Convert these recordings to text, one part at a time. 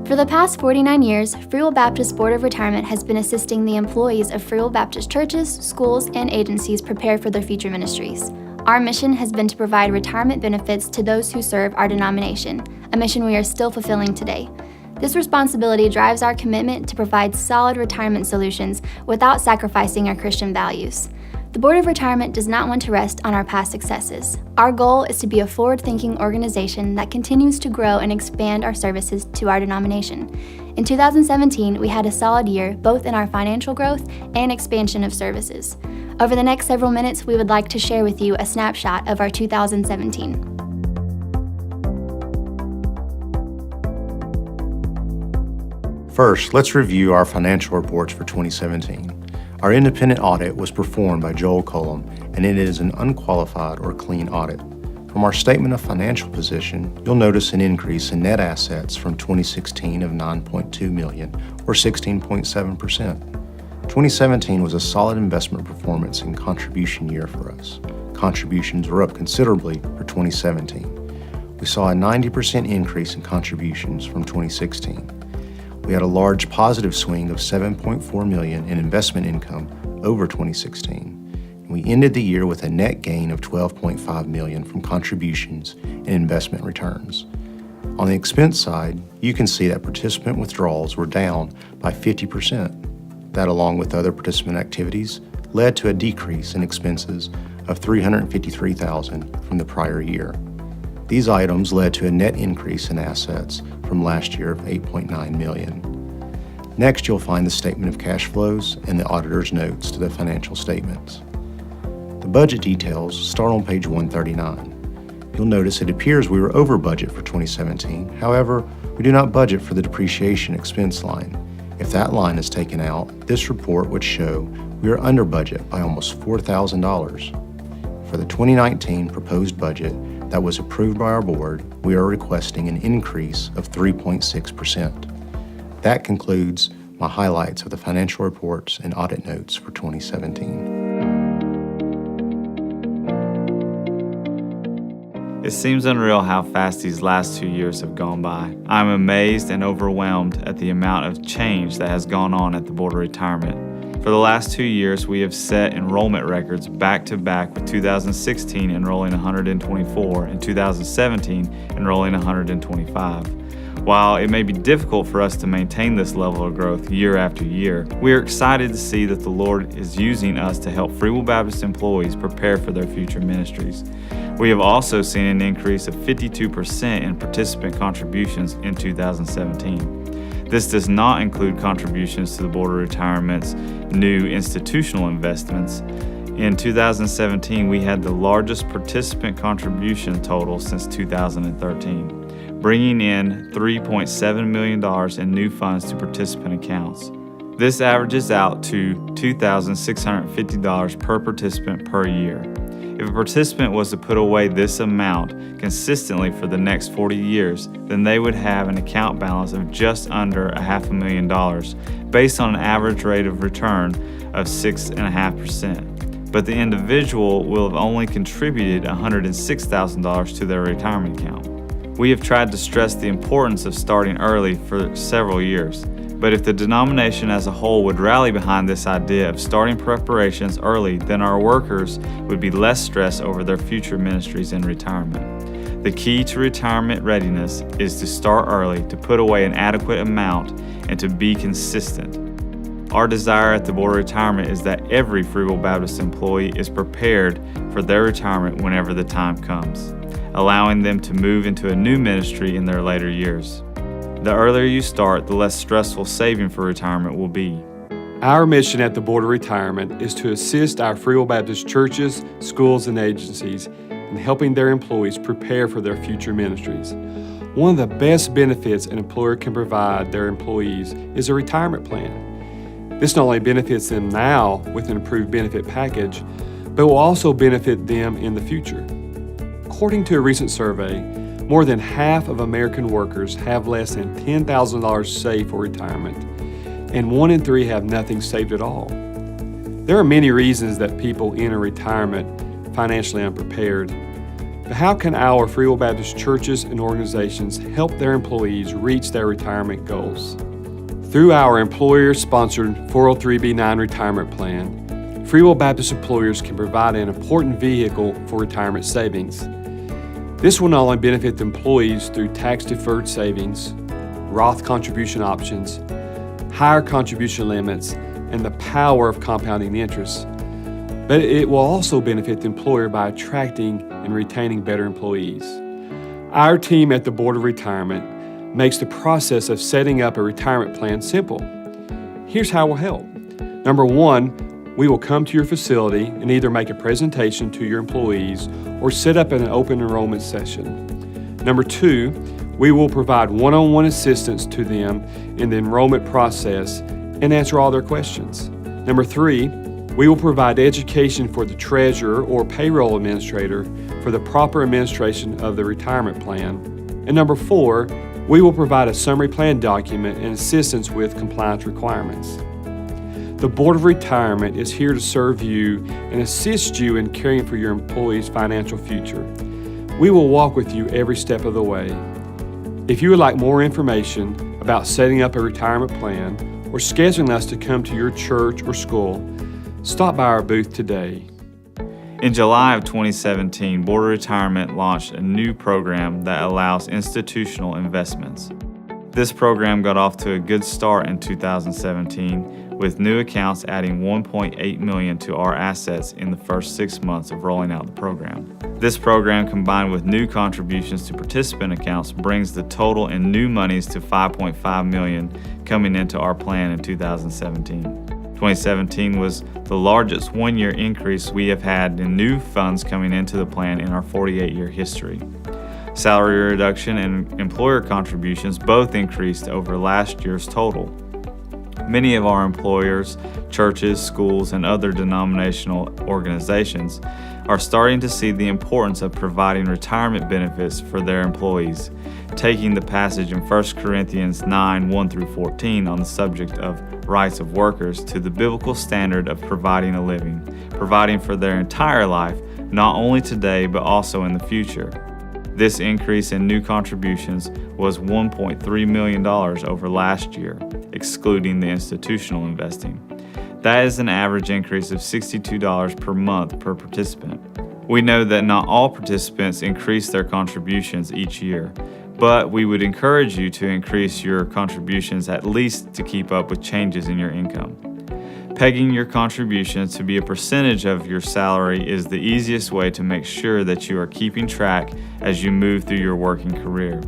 For the past 49 years, Free Will Baptist Board of Retirement has been assisting the employees of Free Will Baptist churches, schools, and agencies prepare for their future ministries. Our mission has been to provide retirement benefits to those who serve our denomination, a mission we are still fulfilling today. This responsibility drives our commitment to provide solid retirement solutions without sacrificing our Christian values. The Board of Retirement does not want to rest on our past successes. Our goal is to be a forward-thinking organization that continues to grow and expand our services to our denomination. In 2017, we had a solid year both in our financial growth and expansion of services. Over the next several minutes, we would like to share with you a snapshot of our 2017. First, let's review our financial reports for 2017. Our independent audit was performed by Joel Cullum, and it is an unqualified or clean audit. From our statement of financial position, you'll notice an increase in net assets from 2016 of $9.2 million, or 16.7%. 2017 was a solid investment performance and contribution year for us. Contributions were up considerably for 2017. We saw a 90% increase in contributions from 2016. We had a large positive swing of $7.4 million in investment income over 2016. And we ended the year with a net gain of $12.5 million from contributions and investment returns. On the expense side, you can see that participant withdrawals were down by 50%. That, along with other participant activities, led to a decrease in expenses of $353,000 from the prior year. These items led to a net increase in assets from last year of $8.9 million. Next, you'll find the statement of cash flows and the auditor's notes to the financial statements. The budget details start on page 139. You'll notice it appears we were over budget for 2017. However, we do not budget for the depreciation expense line. If that line is taken out, this report would show we are under budget by almost $4,000. For the 2019 proposed budget that was approved by our board, we are requesting an increase of 3.6%. That concludes my highlights of the financial reports and audit notes for 2017. It seems unreal how fast these last 2 years have gone by. I'm amazed and overwhelmed at the amount of change that has gone on at the Board of Retirement. For the last 2 years, we have set enrollment records back to back, with 2016 enrolling 124 and 2017 enrolling 125. While it may be difficult for us to maintain this level of growth year after year, we are excited to see that the Lord is using us to help Free Will Baptist employees prepare for their future ministries. We have also seen an increase of 52% in participant contributions in 2017. This does not include contributions to the Board of Retirement's new institutional investments. In 2017, we had the largest participant contribution total since 2013, bringing in $3.7 million in new funds to participant accounts. This averages out to $2,650 per participant per year. If a participant was to put away this amount consistently for the next 40 years, then they would have an account balance of just under $500,000 based on an average rate of return of 6.5%. But the individual will have only contributed $106,000 to their retirement account. We have tried to stress the importance of starting early for several years. But if the denomination as a whole would rally behind this idea of starting preparations early, then our workers would be less stressed over their future ministries in retirement. The key to retirement readiness is to start early, to put away an adequate amount, and to be consistent. Our desire at the Board of Retirement is that every Free Will Baptist employee is prepared for their retirement whenever the time comes, allowing them to move into a new ministry in their later years. The earlier you start, the less stressful saving for retirement will be. Our mission at the Board of Retirement is to assist our Free Will Baptist churches, schools, and agencies in helping their employees prepare for their future ministries. One of the best benefits an employer can provide their employees is a retirement plan. This not only benefits them now with an improved benefit package, but will also benefit them in the future. According to a recent survey, more than half of American workers have less than $10,000 saved for retirement, and 1 in 3 have nothing saved at all. There are many reasons that people enter retirement financially unprepared. But how can our Free Will Baptist churches and organizations help their employees reach their retirement goals? Through our employer-sponsored 403(b)(9) retirement plan, Free Will Baptist employers can provide an important vehicle for retirement savings. This will not only benefit the employees through tax-deferred savings, Roth contribution options, higher contribution limits, and the power of compounding interest, but it will also benefit the employer by attracting and retaining better employees. Our team at the Board of Retirement makes the process of setting up a retirement plan simple. Here's how we'll help. Number one, we will come to your facility and either make a presentation to your employees or set up an open enrollment session. Number two, we will provide one-on-one assistance to them in the enrollment process and answer all their questions. Number three, we will provide education for the treasurer or payroll administrator for the proper administration of the retirement plan. And number four, we will provide a summary plan document and assistance with compliance requirements. The Board of Retirement is here to serve you and assist you in caring for your employees' financial future. We will walk with you every step of the way. If you would like more information about setting up a retirement plan or scheduling us to come to your church or school, stop by our booth today. In July of 2017, Board of Retirement launched a new program that allows institutional investments. This program got off to a good start in 2017, with new accounts adding $1.8 million to our assets in the first 6 months of rolling out the program. This program, combined with new contributions to participant accounts, brings the total in new monies to $5.5 million coming into our plan in 2017. 2017 was the largest one-year increase we have had in new funds coming into the plan in our 48-year history. Salary reduction and employer contributions both increased over last year's total. Many of our employers, churches, schools, and other denominational organizations are starting to see the importance of providing retirement benefits for their employees, taking the passage in 1 Corinthians 9, 1 through 14 on the subject of rights of workers to the biblical standard of providing a living, providing for their entire life, not only today but also in the future. This increase in new contributions was $1.3 million over last year, excluding the institutional investing. That is an average increase of $62 per month per participant. We know that not all participants increase their contributions each year, but we would encourage you to increase your contributions at least to keep up with changes in your income. Pegging your contributions to be a percentage of your salary is the easiest way to make sure that you are keeping track as you move through your working career.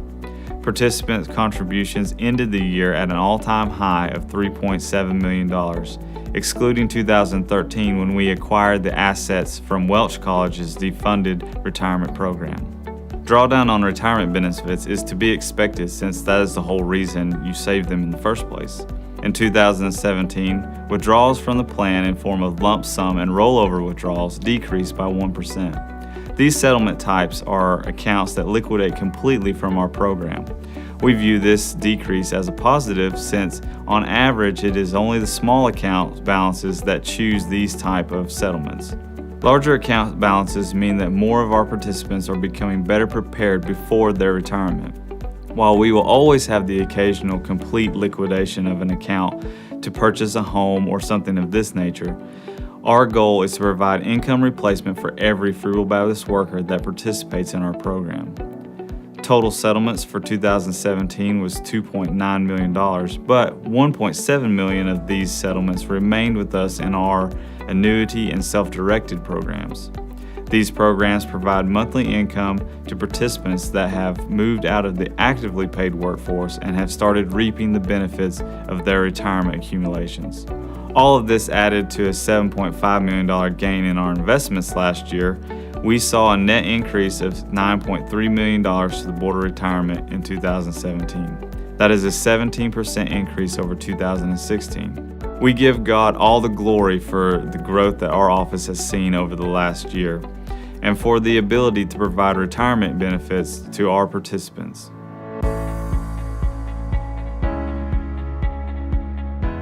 Participants' contributions ended the year at an all-time high of $3.7 million, excluding 2013 when we acquired the assets from Welch College's defunded retirement program. Drawdown on retirement benefits is to be expected since that is the whole reason you saved them in the first place. In 2017, withdrawals from the plan in form of lump sum and rollover withdrawals decreased by 1%. These settlement types are accounts that liquidate completely from our program. We view this decrease as a positive since, on average, it is only the small account balances that choose these type of settlements. Larger account balances mean that more of our participants are becoming better prepared before their retirement. While we will always have the occasional complete liquidation of an account to purchase a home or something of this nature, our goal is to provide income replacement for every Free Will Baptist worker that participates in our program. Total settlements for 2017 was $2.9 million, but $1.7 million of these settlements remained with us in our annuity and self-directed programs. These programs provide monthly income to participants that have moved out of the actively paid workforce and have started reaping the benefits of their retirement accumulations. All of this added to a $7.5 million gain in our investments last year. We saw a net increase of $9.3 million to the Board of Retirement in 2017. That is a 17% increase over 2016. We give God all the glory for the growth that our office has seen over the last year, and for the ability to provide retirement benefits to our participants.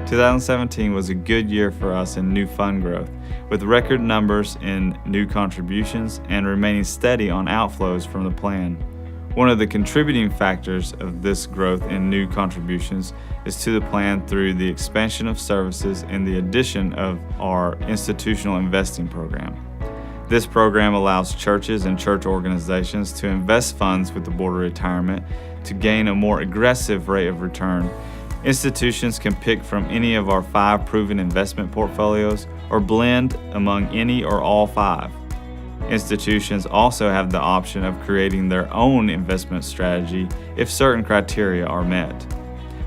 2017 was a good year for us in new fund growth, with record numbers in new contributions and remaining steady on outflows from the plan. One of the contributing factors of this growth in new contributions is to the plan through the expansion of services and the addition of our institutional investing program. This program allows churches and church organizations to invest funds with the Board of Retirement to gain a more aggressive rate of return. Institutions can pick from any of our 5 proven investment portfolios or blend among any or all 5. Institutions also have the option of creating their own investment strategy if certain criteria are met.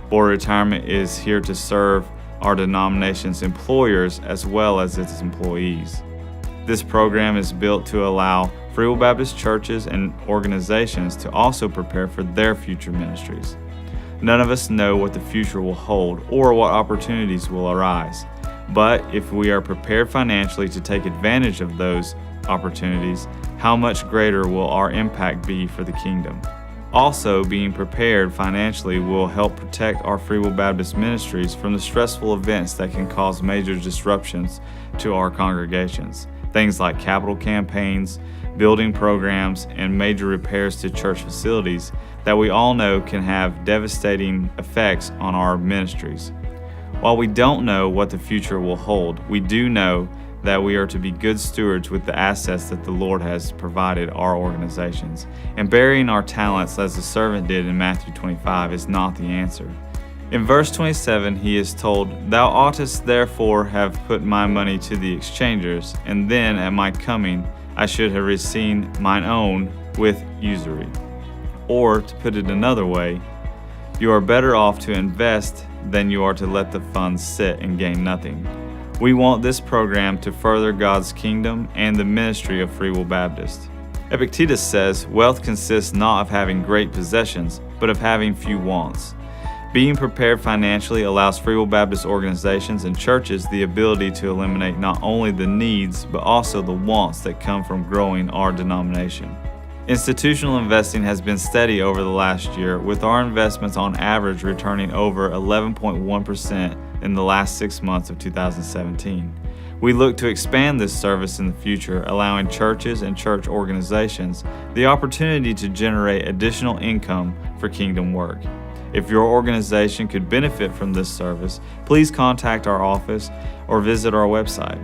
Board of Retirement is here to serve our denomination's employers as well as its employees. This program is built to allow Free Will Baptist churches and organizations to also prepare for their future ministries. None of us know what the future will hold or what opportunities will arise. But if we are prepared financially to take advantage of those opportunities, how much greater will our impact be for the kingdom? Also, being prepared financially will help protect our Free Will Baptist ministries from the stressful events that can cause major disruptions to our congregations. Things like capital campaigns, building programs, and major repairs to church facilities that we all know can have devastating effects on our ministries. While we don't know what the future will hold, we do know that we are to be good stewards with the assets that the Lord has provided our organizations. And burying our talents as the servant did in Matthew 25 is not the answer. In verse 27, he is told, "Thou oughtest therefore have put my money to the exchangers, and then at my coming I should have received mine own with usury." Or, to put it another way, you are better off to invest than you are to let the funds sit and gain nothing. We want this program to further God's kingdom and the ministry of Free Will Baptist. Epictetus says, "Wealth consists not of having great possessions, but of having few wants." Being prepared financially allows Free Will Baptist organizations and churches the ability to eliminate not only the needs, but also the wants that come from growing our denomination. Institutional investing has been steady over the last year, with our investments on average returning over 11.1% in the last 6 months of 2017. We look to expand this service in the future, allowing churches and church organizations the opportunity to generate additional income for kingdom work. If your organization could benefit from this service, please contact our office or visit our website.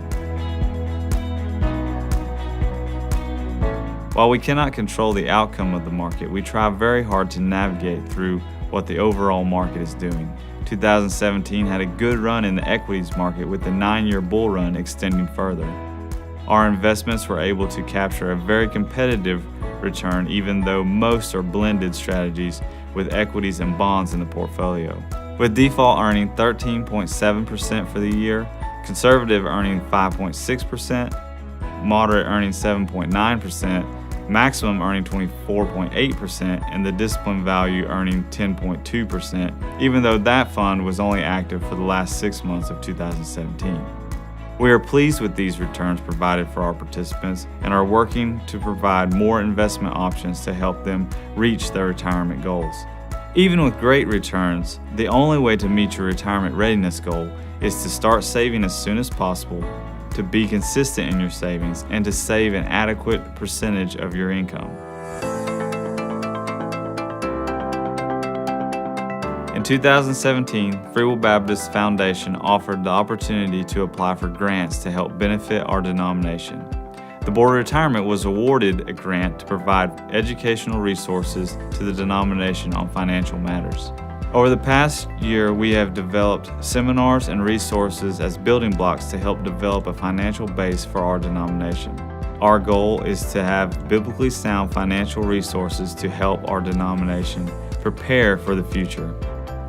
While we cannot control the outcome of the market, we try very hard to navigate through what the overall market is doing. 2017 had a good run in the equities market, with the 9-year bull run extending further. Our investments were able to capture a very competitive return, even though most are blended strategies with equities and bonds in the portfolio. With default earning 13.7% for the year, conservative earning 5.6%, moderate earning 7.9%, maximum earning 24.8%, and the discipline value earning 10.2%, even though that fund was only active for the last 6 months of 2017. We are pleased with these returns provided for our participants and are working to provide more investment options to help them reach their retirement goals. Even with great returns, the only way to meet your retirement readiness goal is to start saving as soon as possible, to be consistent in your savings, and to save an adequate percentage of your income. In 2017, Free Will Baptist Foundation offered the opportunity to apply for grants to help benefit our denomination. The Board of Retirement was awarded a grant to provide educational resources to the denomination on financial matters. Over the past year, we have developed seminars and resources as building blocks to help develop a financial base for our denomination. Our goal is to have biblically sound financial resources to help our denomination prepare for the future.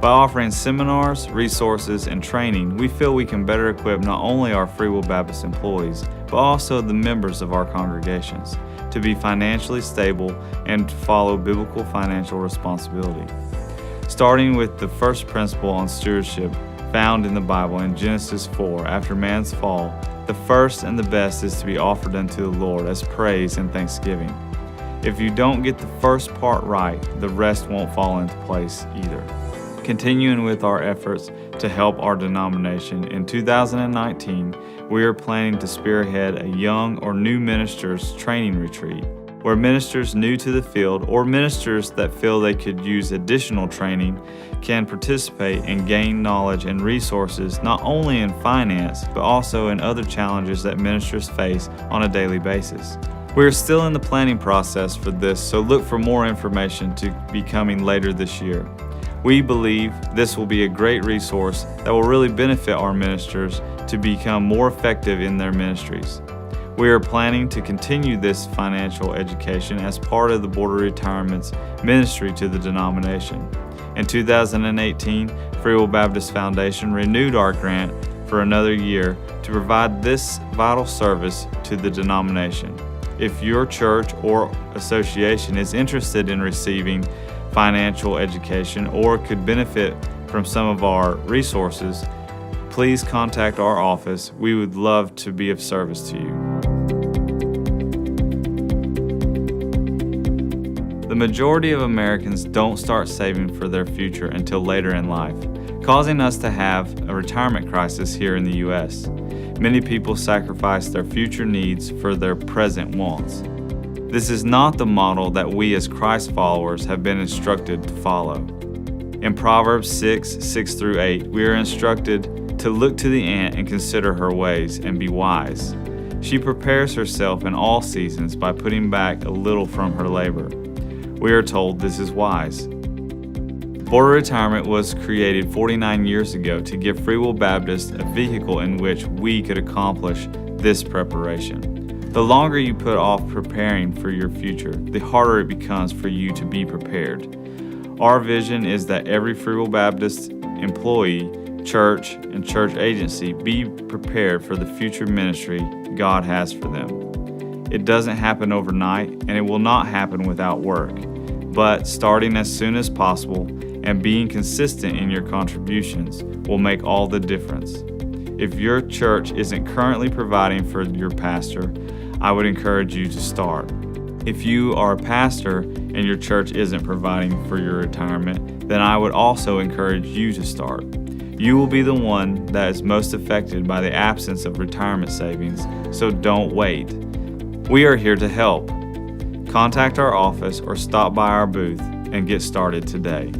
By offering seminars, resources, and training, we feel we can better equip not only our Free Will Baptist employees, but also the members of our congregations to be financially stable and to follow biblical financial responsibility. Starting with the first principle on stewardship found in the Bible in Genesis 4, after man's fall, the first and the best is to be offered unto the Lord as praise and thanksgiving. If you don't get the first part right, the rest won't fall into place either. Continuing with our efforts to help our denomination, in 2019, we are planning to spearhead a young or new ministers training retreat, where ministers new to the field or ministers that feel they could use additional training can participate and gain knowledge and resources not only in finance, but also in other challenges that ministers face on a daily basis. We are still in the planning process for this, so look for more information to be coming later this year. We believe this will be a great resource that will really benefit our ministers to become more effective in their ministries. We are planning to continue this financial education as part of the Board of Retirement's ministry to the denomination. In 2018, Free Will Baptist Foundation renewed our grant for another year to provide this vital service to the denomination. If your church or association is interested in receiving financial education or could benefit from some of our resources, please contact our office. We would love to be of service to you. The majority of Americans don't start saving for their future until later in life, causing us to have a retirement crisis here in the U.S. Many people sacrifice their future needs for their present wants. This is not the model that we as Christ followers have been instructed to follow. In Proverbs 6:6-8, we are instructed to look to the ant and consider her ways and be wise. She prepares herself in all seasons by putting back a little from her labor. We are told this is wise. Board of Retirement was created 49 years ago to give Free Will Baptist a vehicle in which we could accomplish this preparation. The longer you put off preparing for your future, the harder it becomes for you to be prepared. Our vision is that every Free Will Baptist employee, church, and church agency be prepared for the future ministry God has for them. It doesn't happen overnight, and it will not happen without work, but starting as soon as possible and being consistent in your contributions will make all the difference. If your church isn't currently providing for your pastor, I would encourage you to start. If you are a pastor and your church isn't providing for your retirement, then I would also encourage you to start. You will be the one that is most affected by the absence of retirement savings, so don't wait. We are here to help. Contact our office or stop by our booth and get started today.